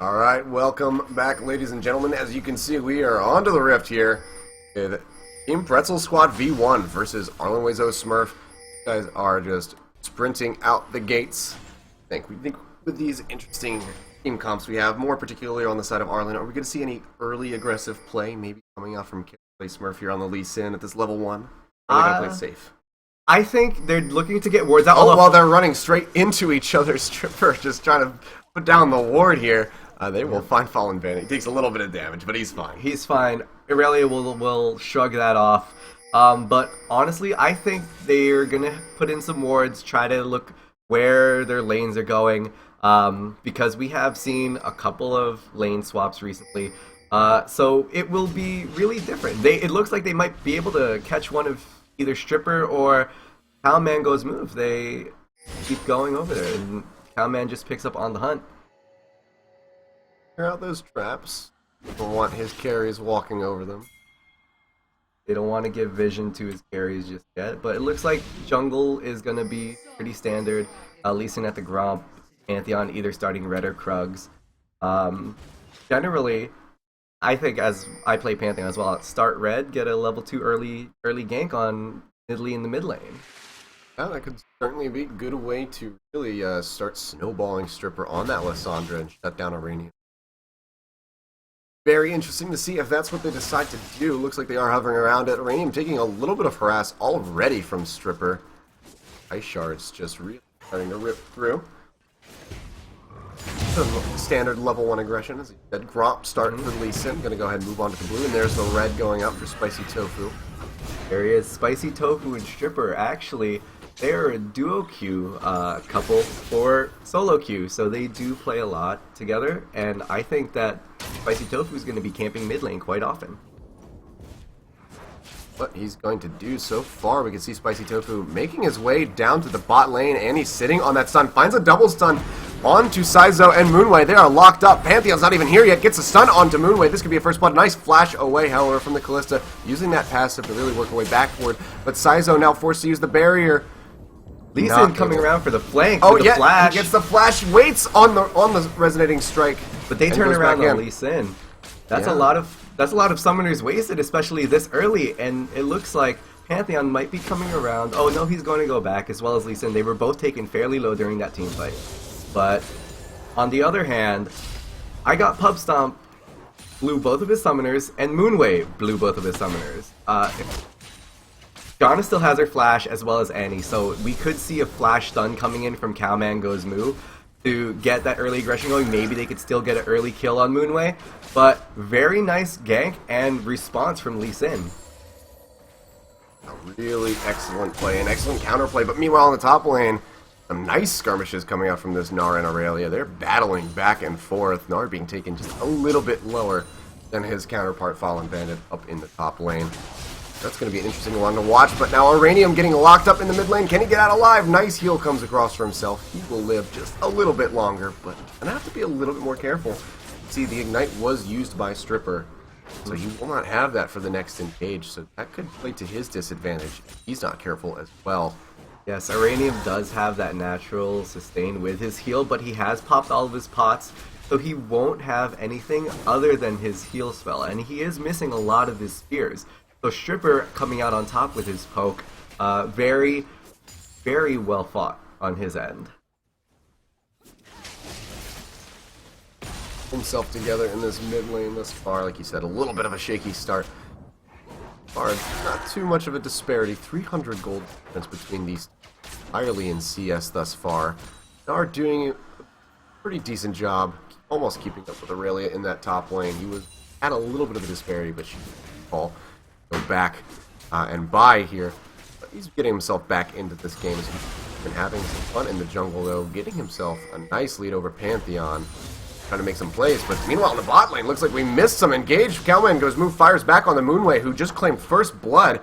Alright, welcome back, ladies and gentlemen. As you can see, we are onto the Rift here with Team Pretzel Squad V1 versus ARLLEN Smurf. You guys are just sprinting out the gates. We think with these interesting team comps we have, more particularly on the side of ARLLEN, are we going to see any early aggressive play, maybe coming out from Smurf here on the Lee Sin at this level 1? Or are they going to play safe? I think they're looking to get wards out. Oh, while they're running straight into each other's stripper, just trying to put down the ward here. They will find Fallen Bandit. He takes a little bit of damage, but he's fine. He's fine. ARLLEN will shrug that off. But honestly, I think they're going to put in some wards, try to look where their lanes are going, because we have seen a couple of lane swaps recently. So it will be really different. It looks like they might be able to catch one of either Stripper or Cowmango's move. They keep going over there, and Cowman just picks up on the hunt. Clear out those traps. Don't want his carries walking over them. They don't want to give vision to his carries just yet, but it looks like jungle is going to be pretty standard. Lee Sin at the Gromp, Pantheon either starting Red or Krugs. Generally, I think as I play Pantheon as well, start Red, get a level 2 early gank on Nidalee in the mid lane. Yeah, that could certainly be a good way to really start snowballing Stripper on that Lissandra and shut down Iranian. Very interesting to see if that's what they decide to do. Looks like they are hovering around it. Iranian taking a little bit of harass already from Stripper. Ice Shards just really starting to rip through. Some standard level 1 aggression, as he said. Gromp starting for Lee Sin. Gonna go ahead and move on to the blue, and there's the red going out for Spicy Tofu. There he is. Spicy Tofu and Stripper, actually, they're a duo queue couple for solo queue, so they do play a lot together, and I think that Spicy Tofu is going to be camping mid lane quite often. What he's going to do so far, we can see Spicy Tofu making his way down to the bot lane, and he's sitting on that stun. Finds a double stun onto Saizo and Moonway. They are locked up. Pantheon's not even here yet. Gets a stun onto Moonway. This could be a first blood. Nice flash away, however, from the Callista, using that passive to really work her way backward. But Saizo now forced to use the barrier. Lee Sin coming around for the flank. Oh with yeah, the flash. he gets the flash. Waits on the resonating strike. But they turn around on Lee Sin. That's a lot of summoners wasted, especially this early. And it looks like Pantheon might be coming around. Oh no, he's going to go back as well as Lee Sin. They were both taken fairly low during that team fight. But on the other hand, I got Pub Stomp, blew both of his summoners, and Moonway blew both of his summoners. Janna still has her flash as well as Annie, so we could see a flash stun coming in from Cowmango's move to get that early aggression going. Maybe they could still get an early kill on Moonway, but very nice gank and response from Lee Sin. A really excellent play, an excellent counterplay, but meanwhile on the top lane, some nice skirmishes coming out from this Gnar and Aurelia. They're battling back and forth. Gnar being taken just a little bit lower than his counterpart Fallen Bandit up in the top lane. That's going to be an interesting one to watch, but now Iranium getting locked up in the mid lane. Can he get out alive? Nice heal comes across for himself. He will live just a little bit longer, but going to have to be a little bit more careful. See, the Ignite was used by Stripper, so he will not have that for the next engage, so that could play to his disadvantage if he's not careful as well. Yes, Iranium does have that natural sustain with his heal, but he has popped all of his pots, so he won't have anything other than his heal spell, and he is missing a lot of his spears. So Stripper coming out on top with his poke, very, very well fought on his end. Himself together in this mid lane thus far, like you said, a little bit of a shaky start. Not too much of a disparity, 300 gold difference between these entirely in CS thus far. They are doing a pretty decent job, almost keeping up with Aurelia in that top lane. He had a little bit of a disparity, but she didn't fall. Go back and buy here. But he's getting himself back into this game as he's been having some fun in the jungle, though, getting himself a nice lead over Pantheon, trying to make some plays. But meanwhile, in the bot lane, looks like we missed some engage. Cowman goes move, fires back on the Moonway, who just claimed first blood.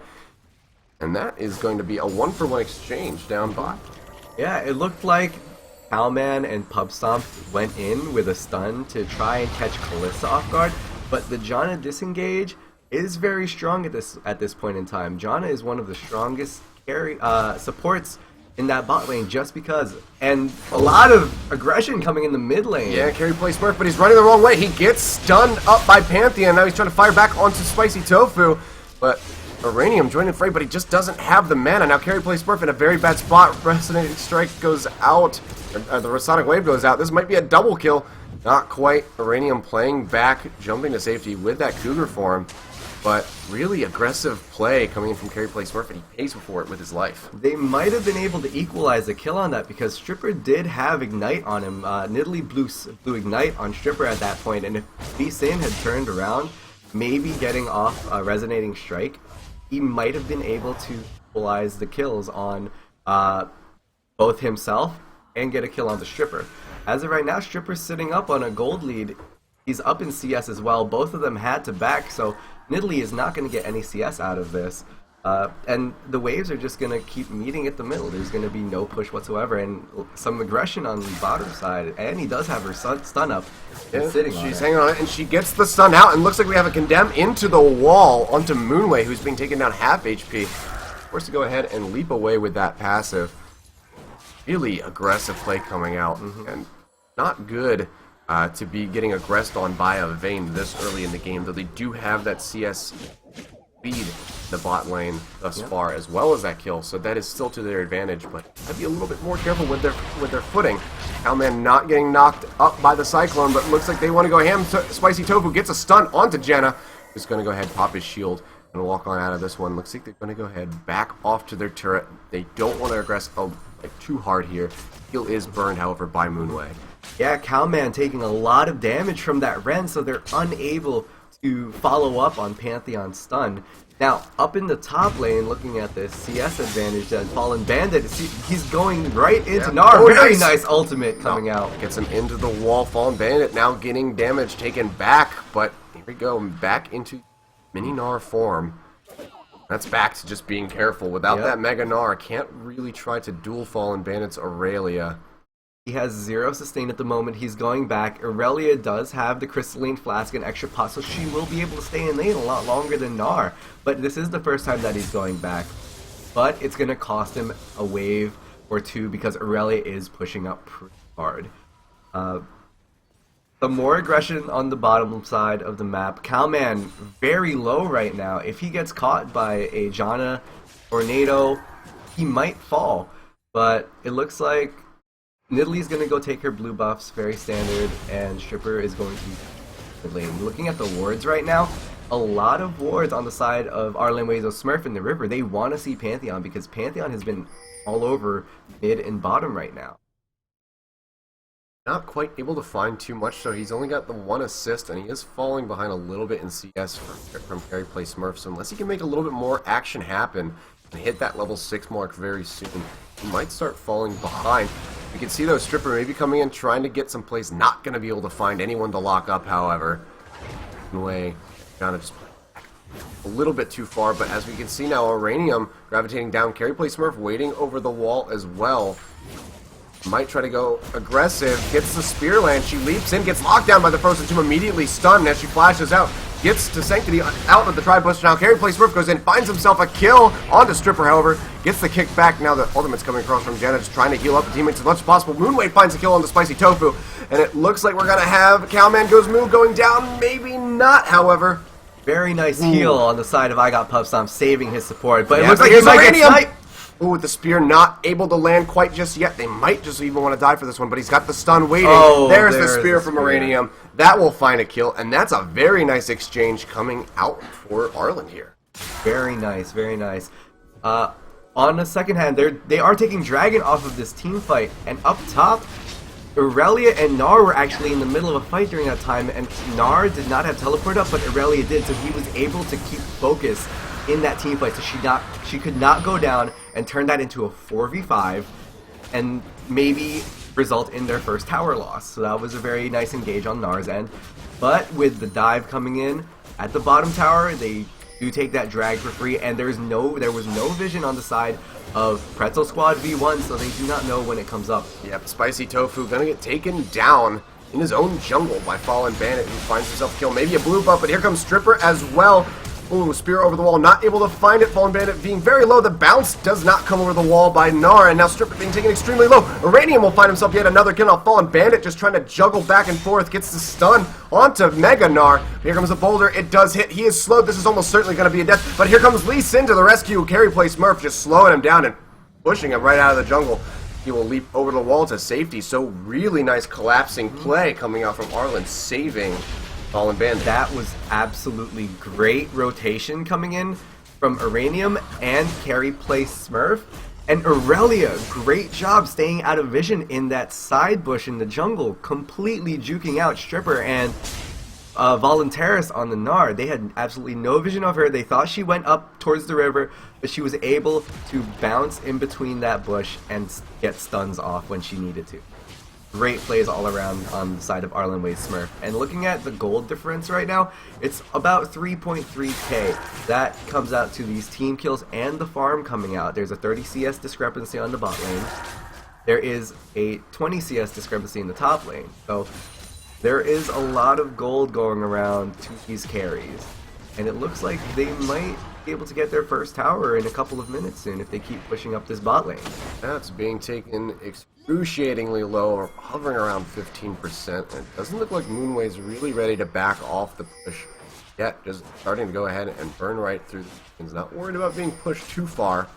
And that is going to be a 1-for-1 exchange down bot. Yeah, it looked like Cowman and Pub Stomp went in with a stun to try and catch Callista off guard, but the Janna disengage is very strong at this point in time. Janna is one of the strongest supports in that bot lane just because. And a lot of aggression coming in the mid lane. Yeah, carry play Smurf, but he's running the wrong way. He gets stunned up by Pantheon. Now he's trying to fire back onto Spicy Tofu. But Uranium joined the fray, but he just doesn't have the mana. Now carry play Smurf in a very bad spot. Resonating Strike goes out. The Sonic Wave goes out. This might be a double kill. Not quite. Uranium playing back, jumping to safety with that Cougar form. But really aggressive play coming in from carry play Smurf, and he pays for it with his life. They might have been able to equalize the kill on that because Stripper did have Ignite on him. Nidalee blew Ignite on Stripper at that point, and if Lee Sin had turned around, maybe getting off a Resonating Strike, he might have been able to equalize the kills on both himself and get a kill on the Stripper. As of right now, Stripper's sitting up on a gold lead. He's up in CS as well. Both of them had to back, so Nidalee is not going to get any CS out of this. And the waves are just going to keep meeting at the middle. There's going to be no push whatsoever, and some aggression on the bottom side. And he does have her stun up and sitting on it. She's hanging on it, and she gets the stun out, and looks like we have a condemn into the wall onto Moonway, who's being taken down half HP. Forced to go ahead and leap away with that passive. Really aggressive play coming out, and not good to be getting aggressed on by a Vayne this early in the game, though they do have that CS lead the bot lane thus far, as well as that kill, so that is still to their advantage, but gotta be a little bit more careful with their footing. Cowman not getting knocked up by the Cyclone, but looks like they want to go ham. Spicy Tofu gets a stun onto Jenna, who's going to go ahead, pop his shield, and walk on out of this one. Looks like they're going to go ahead, back off to their turret. They don't want to aggress too hard here. Heal is burned, however, by Moonway. Yeah, Cowman taking a lot of damage from that Ren, so they're unable to follow up on Pantheon's stun. Now, up in the top lane, looking at this CS advantage that Fallen Bandit, he's going right into Gnar. Oh, Very nice ultimate coming out. Gets him into the wall. Fallen Bandit now getting damage taken back, but here we go, back into mini Gnar form. That's back to just being careful. Without that Mega Gnar, can't really try to duel Fallen Bandit's Aurelia. He has 0 sustain at the moment. He's going back. Aurelia does have the Crystalline Flask and extra pot, so she will be able to stay in lane a lot longer than Gnar. But this is the first time that he's going back. But it's going to cost him a wave or two because Aurelia is pushing up pretty hard. The more aggression on the bottom side of the map. Cowman very low right now. If he gets caught by a Janna Tornado, he might fall. But it looks like Nidalee's going to go take her blue buffs, very standard, and Stripper is going to lane. Looking at the wards right now, a lot of wards on the side of ARLLEN Smurf in the river. They want to see Pantheon because Pantheon has been all over mid and bottom right now. Not quite able to find too much, so he's only got the 1 assist, and he is falling behind a little bit in CS from carry play Smurf, so unless he can make a little bit more action happen and hit that level 6 mark very soon, he might start falling behind. You can see though, Stripper maybe coming in trying to get some plays, not going to be able to find anyone to lock up, however. Way kind of just a little bit too far, but as we can see now, Uranium gravitating down, carry play Smurf waiting over the wall as well. Might try to go aggressive, gets the Spear Land, she leaps in, gets locked down by the Frozen Tomb, immediately stunned as she flashes out, gets to Sanctity out of the Tri-Buster now, carry play Smurf goes in, finds himself a kill onto Stripper, however, gets the kick back, now the ultimate's coming across from Jenna, just trying to heal up the teammates as much as possible. Moonway finds a kill on the Spicy Tofu, and it looks like we're going to have Cowman Goes Moo going down, maybe not, however. Very nice heal on the side of I Got Puff Stomp, saving his support, but it looks like he might get sniped. Ooh, with the spear not able to land quite just yet. They might just even want to die for this one, but he's got the stun waiting. There's the spear from Uranium. That will find a kill, and that's a very nice exchange coming out for ARLLEN here. Very nice, very nice. On the second hand, they are taking Dragon off of this team fight, and up top, Aurelia and Gnar were actually in the middle of a fight during that time, and Gnar did not have teleport up, but Aurelia did, so he was able to keep focus in that team fight, so she could not go down and turn that into a 4v5 and maybe result in their first tower loss. So that was a very nice engage on Gnar's end. But with the dive coming in at the bottom tower, they do take that drag for free, and there was no vision on the side of Pretzel Squad V1, so they do not know when it comes up. Yep, Spicy Tofu gonna get taken down in his own jungle by Fallen Bandit, who finds himself a kill, maybe a blue buff, but here comes Stripper as well. Ooh, spear over the wall, not able to find it. Fallen Bandit being very low. The bounce does not come over the wall by Gnar, and now Stripper being taken extremely low. Uranium will find himself yet another kill. Now Fallen Bandit just trying to juggle back and forth, gets the stun onto Mega Gnar. Here comes a boulder. It does hit. He is slowed. This is almost certainly going to be a death, but here comes Lee Sin to the rescue. Carry play Smurf just slowing him down and pushing him right out of the jungle. He will leap over the wall to safety. So really nice collapsing play coming out from ARLLEN, saving Fallen Bandit. That was absolutely great rotation coming in from Uranium and carry play Smurf. And Aurelia, great job staying out of vision in that side bush in the jungle, completely juking out Stripper and Voluntaris on the Gnar. They had absolutely no vision of her. They thought she went up towards the river, but she was able to bounce in between that bush and get stuns off when she needed to. Great plays all around on the side of ARLLEN with Smurf. And looking at the gold difference right now, it's about 3.3k. That comes out to these team kills and the farm coming out. There's a 30 CS discrepancy on the bot lane. There is a 20 CS discrepancy in the top lane. So there is a lot of gold going around to these carries. And it looks like they might be able to get their first tower in a couple of minutes soon if they keep pushing up this bot lane. That's being taken excruciatingly low, hovering around 15%. And it doesn't look like Moonway's really ready to back off the push yet. Just starting to go ahead and burn right through the skins. Not worried about being pushed too far.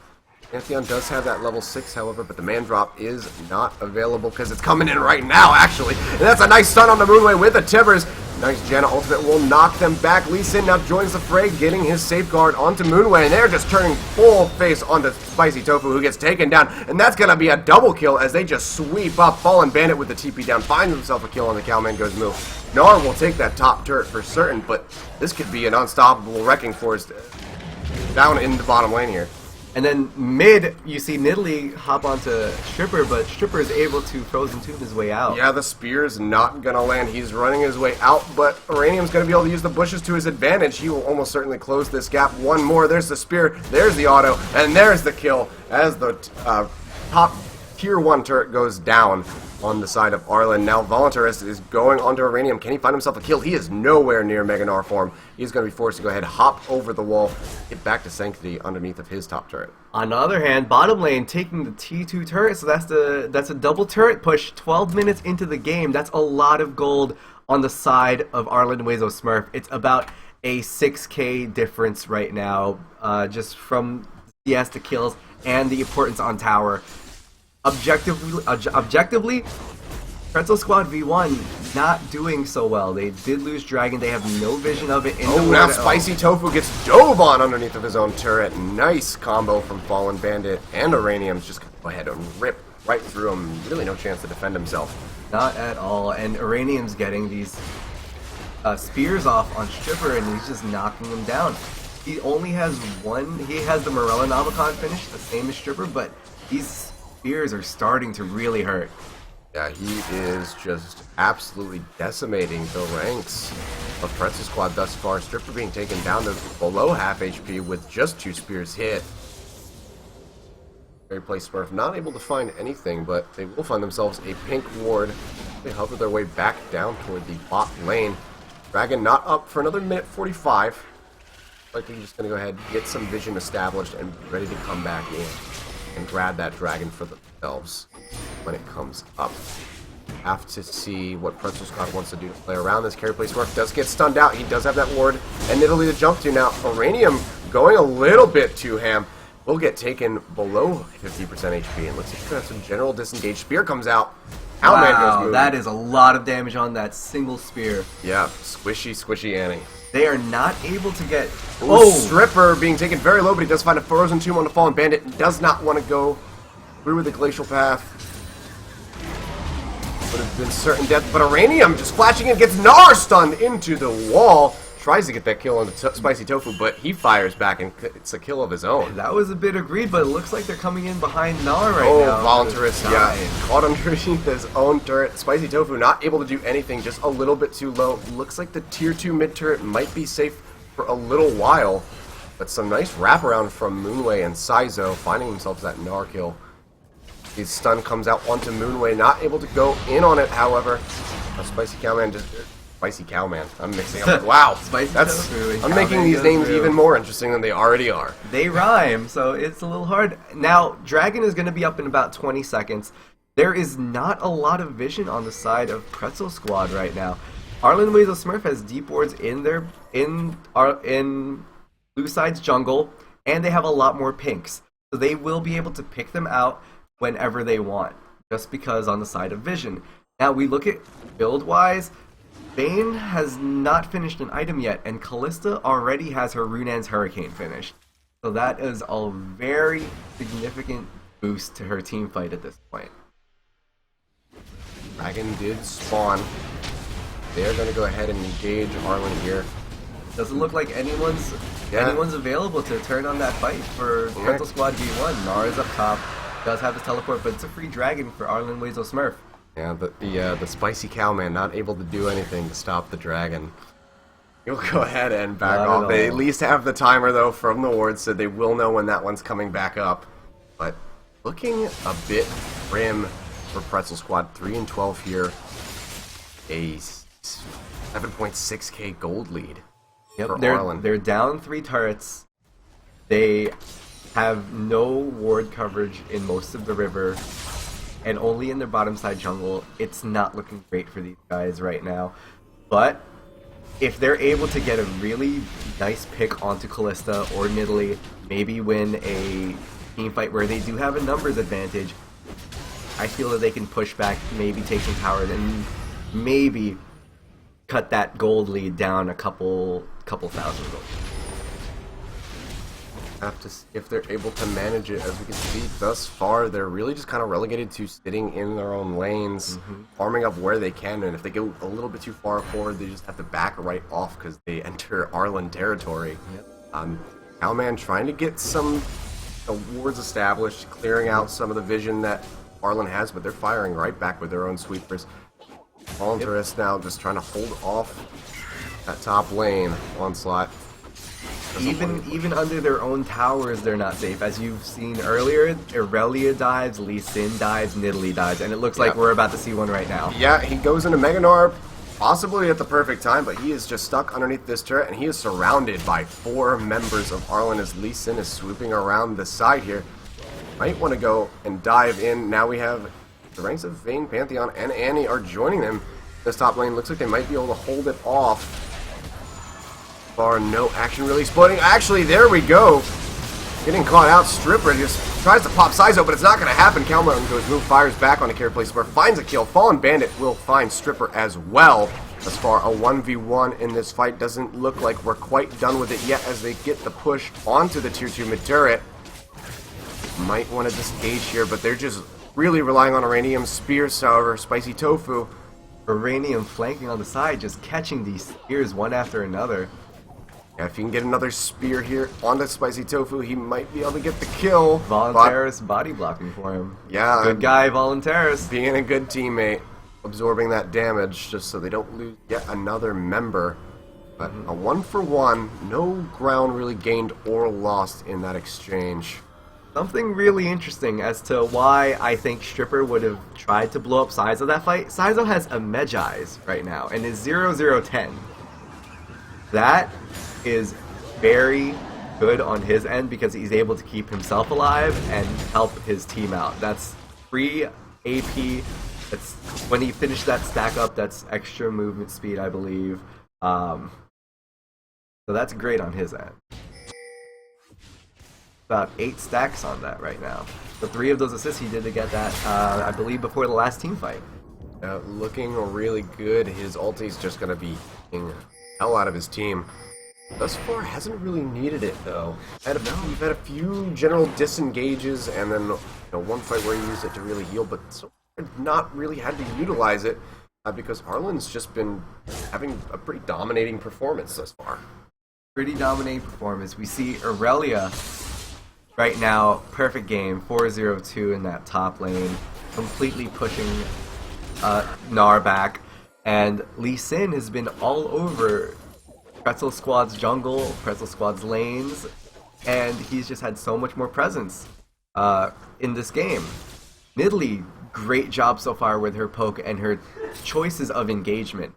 Pantheon does have that level 6, however, but the man drop is not available because it's coming in right now, actually. And that's a nice stun on the Moonway with the Tibbers. Nice Janna ultimate will knock them back. Lee Sin now joins the fray, getting his safeguard onto Moonway, and they're just turning full face onto Spicy Tofu, who gets taken down. And that's going to be a double kill as they just sweep up. Fallen Bandit with the TP down, finds himself a kill on the Cowman Goes Moo. Gnar will take that top turret for certain, but this could be an unstoppable wrecking force down in the bottom lane here. And then mid, you see Nidalee hop onto Stripper, but Stripper is able to Frozen Tomb his way out. Yeah, the spear's not going to land. He's running his way out, but Uranium's going to be able to use the bushes to his advantage. He will almost certainly close this gap. One more. There's the spear. There's the auto. And there's the kill as the top tier 1 turret goes down on the side of ARLLEN. Now Voluntaris is going onto Uranium. Can he find himself a kill? He is nowhere near Mega Gnar form. He's going to be forced to go ahead, hop over the wall, get back to Sanctity underneath of his top turret. On the other hand, bottom lane taking the T2 turret, so that's a double turret push 12 minutes into the game. That's a lot of gold on the side of ARLLEN Wezo Smurf. It's about a 6k difference right now, just from CS to kills and the importance on tower. Objectively, Pretzel Squad V1 not doing so well. They did lose Dragon. They have no vision of it. Now Spicy Tofu gets dove on underneath of his own turret. Nice combo from Fallen Bandit, and Uranium's just going to go ahead and rip right through him. Really no chance to defend himself. Not at all. And Uranium's getting these spears off on Stripper, and he's just knocking him down. He only has one. He has the Morella Nomicon finish, the same as Stripper, but these spears are starting to really hurt. Yeah, he is just absolutely decimating the ranks of Pretzel Squad thus far. Stripper being taken down to below half HP with just 2 spears hit. Very play Smurf not able to find anything, but they will find themselves a pink ward. They hover their way back down toward the bot lane. Dragon not up for another minute 45. Likely just going to go ahead, get some vision established, and be ready to come back in and grab that dragon for themselves when it comes up. Have to see what Pretzel Squad wants to do to play around this. Carry play Smurf does get stunned out. He does have that ward and Nidalee to jump to now. Uranium going a little bit too ham. Will get taken below 50% HP, and looks like he's going to have some general disengage. Spear comes out. Wow, that is a lot of damage on that single spear. Yeah, squishy Annie. They are not able to get... Stripper being taken very low, but he does find a Frozen Tomb on the Fallen Bandit. And does not want to go through with the Glacial Path. Would have been certain death, but Uranium just flashing in, gets Gnar stunned into the wall. Tries to get that kill on the Spicy Tofu, but he fires back, and it's a kill of his own. That was a bit agreed, but it looks like they're coming in behind Gnar right now. Voluntaris, yeah, caught underneath his own turret. Spicy Tofu not able to do anything, just a little bit too low. Looks like the tier 2 mid turret might be safe for a little while, but some nice wraparound from Moonway and Saizo, finding themselves that Gnar kill. His stun comes out onto Moonway, not able to go in on it, however. A Spicy Cowman just Spicy Cowman. I'm mixing up. Wow, Spicy that's tofu and I'm making cowman these goes names through. even more interesting than they already are. They rhyme, so it's a little hard. Now, Dragon is going to be up in about 20 seconds. There is not a lot of vision on the side of Pretzel Squad right now. ARLLEN Weasel Smurf has deep wards in Blue Side's jungle, and they have a lot more pinks. So they will be able to pick them out whenever they want, just because on the side of vision. Now, we look at build-wise, Vayne has not finished an item yet, and Callista already has her Runan's Hurricane finished. So that is a very significant boost to her team fight at this point. Dragon did spawn. They're going to go ahead and engage ARLLEN here. Doesn't look like anyone's available to turn on that fight for Pretzel Squad V1. Nara's up top, does have his teleport, but it's a free dragon for ARLLEN Weasel Smurf. Yeah, but the Spicy Cowman not able to do anything to stop the dragon. You'll go ahead and back Not off. at They all. at least have the timer, though, from the ward, so they will know when that one's coming back up. But looking a bit grim for Pretzel Squad. 3 and 12 here. A 7.6k gold lead for ARLLEN. They're down 3 turrets. They have no ward coverage in most of the river, and only in their bottom side jungle. It's not looking great for these guys right now. But if they're able to get a really nice pick onto Callista or Nidalee, maybe win a team fight where they do have a numbers advantage, I feel that they can push back, maybe take some towers, and maybe cut that gold lead down a couple thousand gold. Have to see if they're able to manage it. As we can see thus far, they're really just kind of relegated to sitting in their own lanes, farming up where they can, and if they go a little bit too far forward, they just have to back right off because they enter ARLLEN territory. Cowman trying to get some wards established, clearing out some of the vision that ARLLEN has, but they're firing right back with their own sweepers. Voluntarist now just trying to hold off that top lane. Onslaught. Even under their own towers, they're not safe. As you've seen earlier, Aurelia dives, Lee Sin dives, Nidalee dives, and it looks like we're about to see one right now. Yeah, he goes into Mega Gnar, possibly at the perfect time, but he is just stuck underneath this turret, and he is surrounded by 4 members of ARLLEN as Lee Sin is swooping around the side here. Might want to go and dive in. Now we have the ranks of Vayne, Pantheon, and Annie are joining them. This top lane looks like they might be able to hold it off. No action really exploding. Actually, there we go. Getting caught out. Stripper just tries to pop Sizo, but it's not going to happen. Calmon goes move, fires back on a Carry Play Smurf, finds a kill. Fallen Bandit will find Stripper as well. As far a 1v1 in this fight, doesn't look like we're quite done with it yet as they get the push onto the tier 2 mid turret. Might want to disengage here, but they're just really relying on Iranium Spears, however. Spicy Tofu. Iranium flanking on the side, just catching these spears one after another. Yeah, if you can get another spear here onto Spicy Tofu, he might be able to get the kill. Voluntarist body blocking for him. Yeah. Good guy, Voluntarist. Being a good teammate, absorbing that damage just so they don't lose yet another member. But a 1-for-1, no ground really gained or lost in that exchange. Something really interesting as to why I think Stripper would have tried to blow up Sizo that fight. Sizo has a Medjai's right now and is 0-0-10. That is very good on his end because he's able to keep himself alive and help his team out. That's free AP. That's when he finished that stack up, that's extra movement speed, I believe. So that's great on his end. About 8 stacks on that right now. The 3 of those assists he did to get that, I believe, before the last team fight. Looking really good. His ulti's just going to be getting the hell out of his team. Thus far, hasn't really needed it, though. We've had a few general disengages, and then one fight where he used it to really heal, but so far not really had to utilize it, because ARLLEN's just been having a pretty dominating performance thus far. Pretty dominating performance. We see Aurelia right now, perfect game, 4-0-2 in that top lane, completely pushing Gnar back, and Lee Sin has been all over Pretzel Squad's jungle, Pretzel Squad's lanes, and he's just had so much more presence in this game. Nidalee, great job so far with her poke and her choices of engagement.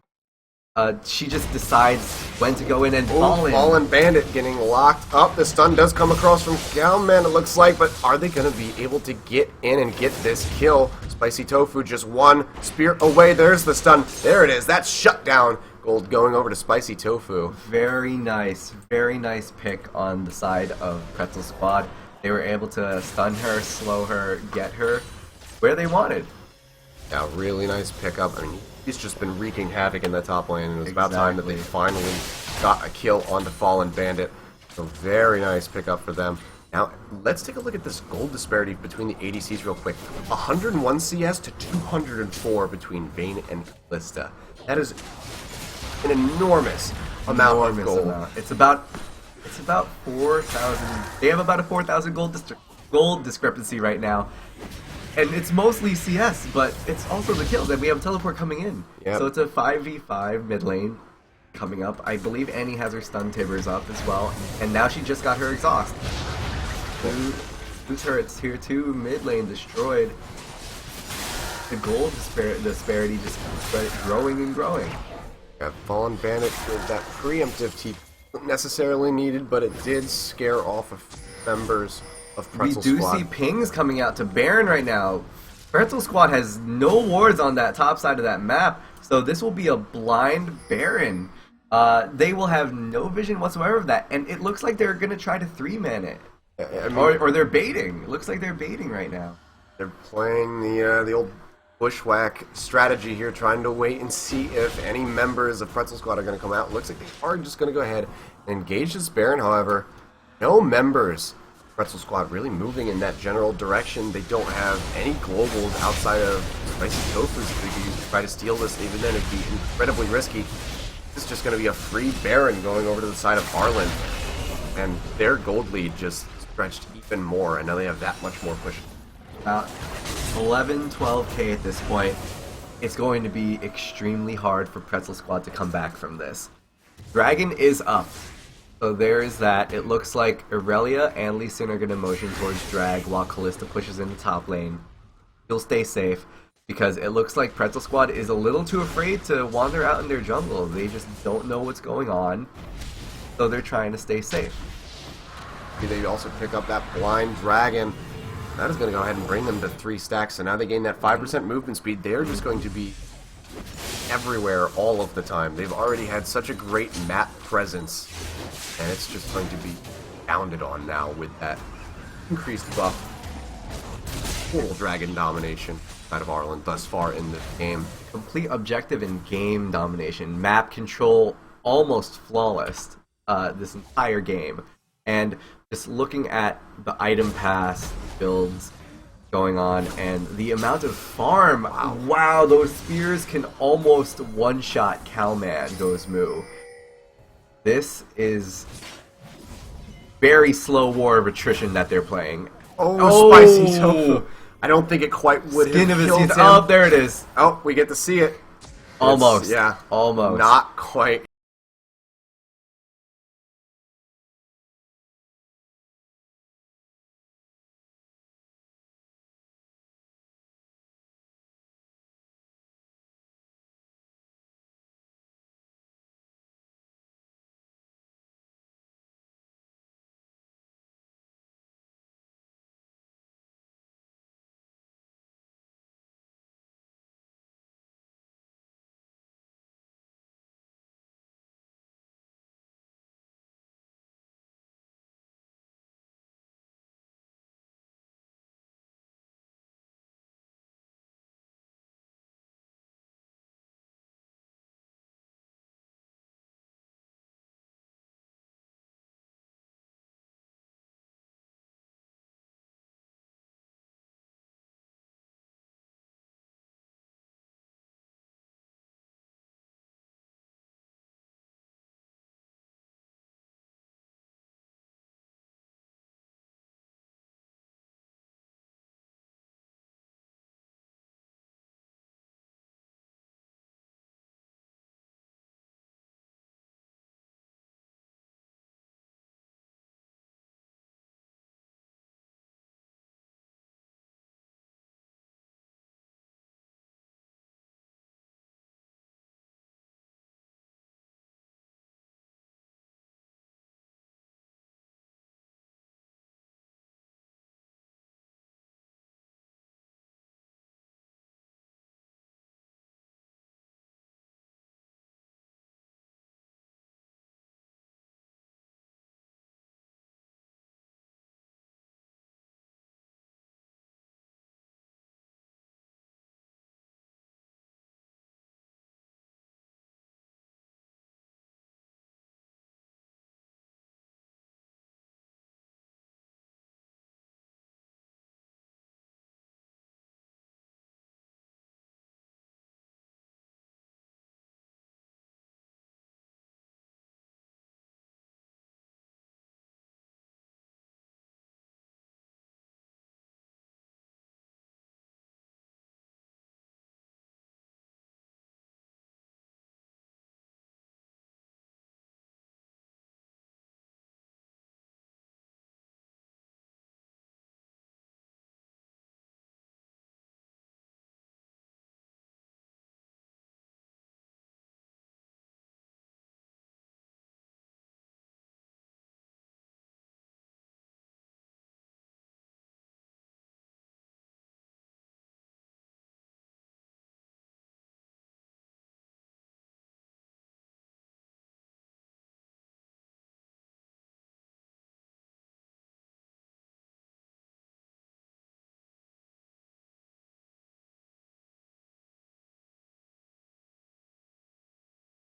she just decides when to go in and Oh, fall in. Fallen Bandit getting locked up. The stun does come across from Galman, it looks like, but are they going to be able to get in and get this kill? Spicy Tofu just one spear away. There's the stun. There it is. That's shut down. Gold going over to Spicy Tofu. Very nice pick on the side of Pretzel Squad. They were able to stun her, slow her, get her where they wanted. Yeah, really nice pickup. I mean, he's just been wreaking havoc in the top lane, and it was about time that they finally got a kill onto Fallen Bandit. So very nice pickup for them. Now, let's take a look at this gold disparity between the ADCs real quick. 101 CS to 204 between Vayne and Kalista. That is an enormous amount of gold. It's about 4,000. They have about a 4,000 gold discrepancy right now. And it's mostly CS, but it's also the kills, and we have teleport coming in. Yep. So it's a 5v5 mid lane coming up. I believe Annie has her stun tibbers up as well, and now she just got her exhaust. Two turrets here too, mid lane destroyed. The gold disparity just keeps growing and growing. Yeah, Fallen Bandit with that preemptive TP wasn't necessarily needed, but it did scare off a few members of Pretzel Squad. We do see pings coming out to Baron right now. Pretzel Squad has no wards on that top side of that map, so this will be a blind Baron. They will have no vision whatsoever of that, and it looks like they're going to try to 3-man it. I mean, Or they're baiting. It looks like they're baiting right now. they're playing the old bushwhack strategy here, trying to wait and see if any members of Pretzel Squad are going to come out. Looks like they are just going to go ahead and engage this Baron, however. No members of Pretzel Squad really moving in that general direction. They don't have any globals outside of Spicy Tofu's if they could try to steal this. Even then, it'd be incredibly risky. This is just going to be a free Baron going over to the side of ARLLEN. And their gold lead just stretched even more, and now they have that much more push. About 11, 12k at this point. It's going to be extremely hard for Pretzel Squad to come back from this. Dragon is up. So there is that. It looks like Aurelia and Lee Sin are going to motion towards Drag while Kalista pushes in the top lane. He'll stay safe because it looks like Pretzel Squad is a little too afraid to wander out in their jungle. They just don't know what's going on. So they're trying to stay safe. They also pick up that blind dragon. That is going to go ahead and bring them to 3 stacks. So now they gain that 5% movement speed. They're just going to be everywhere all of the time. They've already had such a great map presence. And it's just going to be pounded on now with that increased buff. Total dragon domination out of ARLLEN thus far in the game. Complete objective and game domination. Map control almost flawless this entire game. And just looking at the item pass builds going on and the amount of farm. Wow, those spears can almost one-shot Calman goes Moo. This is very slow war of attrition that they're playing. Oh, Spicy Tofu. I don't think it quite would Skin have of his killed teeth. him. Oh, there it is. Oh, we get to see it. Almost. Yeah. Almost. Not quite.